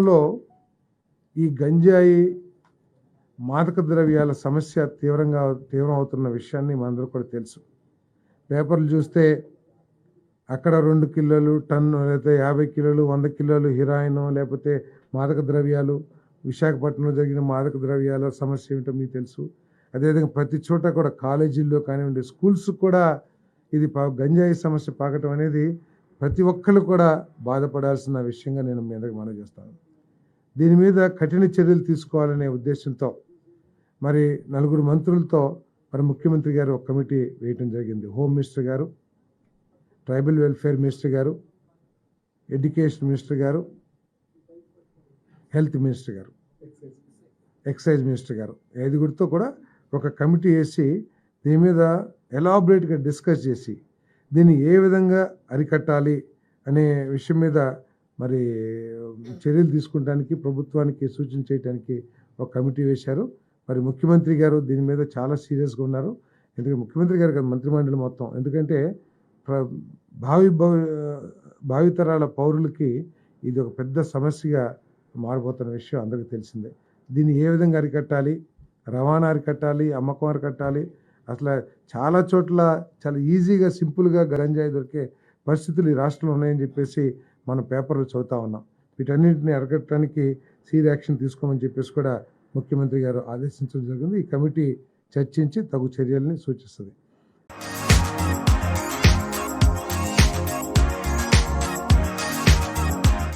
రాష్ట్రంలో ఈ గంజాయి మాదక ద్రవ్యాల సమస్య తీవ్రం అవుతున్న విషయాన్ని మనందరూ కూడా తెలుసు. పేపర్లు చూస్తే అక్కడ 2 కిలోలు టన్ను, లేకపోతే 50 కిలోలు, 100 కిలోలు హీరాయిన్, లేకపోతే మాదక ద్రవ్యాలు. విశాఖపట్నంలో జరిగిన మాదక ద్రవ్యాల సమస్య ఏమిటో మీకు తెలుసు. అదేవిధంగా ప్రతి చోట కూడా కాలేజీల్లో కానివ్వండి, స్కూల్స్ కూడా ఇది గంజాయి సమస్య పాకటం అనేది ప్రతి ఒక్కరు కూడా బాధపడాల్సిన విషయంగా నేను మీ అందరికి మనవి చేస్తాను. దీని మీద కఠిన చర్యలు తీసుకోవాలనే ఉద్దేశంతో మరి 4 మంత్రులతో మరి ముఖ్యమంత్రి గారు ఒక కమిటీ వేయటం జరిగింది. హోమ్ మినిస్టర్ గారు, ట్రైబల్ వెల్ఫేర్ మినిస్టర్ గారు, ఎడ్యుకేషన్ మినిస్టర్ గారు, హెల్త్ మినిస్టర్ గారు, ఎక్సైజ్ మినిస్టర్ గారు, 5గురితో కూడా ఒక కమిటీ వేసి దీని మీద ఎలాబరేట్గా డిస్కస్ చేసి దీన్ని ఏ విధంగా అరికట్టాలి అనే విషయం మీద మరి చర్యలు తీసుకుంటానికి ప్రభుత్వానికి సూచన చేయడానికి ఒక కమిటీ వేశారు. మరి ముఖ్యమంత్రి గారు దీని మీద చాలా సీరియస్గా ఉన్నారు. ఎందుకంటే ముఖ్యమంత్రి గారు కదా, మంత్రిమండలి మొత్తం. ఎందుకంటే భావితరాల పౌరులకి ఇది ఒక పెద్ద సమస్యగా మారిపోతున్న విషయం అందరికీ తెలిసిందే. దీన్ని ఏ విధంగా అరికట్టాలి, రవాణా అరికట్టాలి, అమ్మకం అరికట్టాలి. అసలు చాలా చోట్ల చాలా ఈజీగా సింపుల్గా గంజాయి దొరికే పరిస్థితులు ఈ రాష్ట్రంలో ఉన్నాయని చెప్పేసి మనం పేపర్లు చదువుతా ఉన్నాం. వీటన్నింటినీ అరికట్టడానికి సీరియస్ యాక్షన్ తీసుకోమని చెప్పేసి కూడా ముఖ్యమంత్రి గారు ఆదేశించడం జరిగింది. ఈ కమిటీ చర్చించి తగు చర్యల్ని సూచిస్తుంది.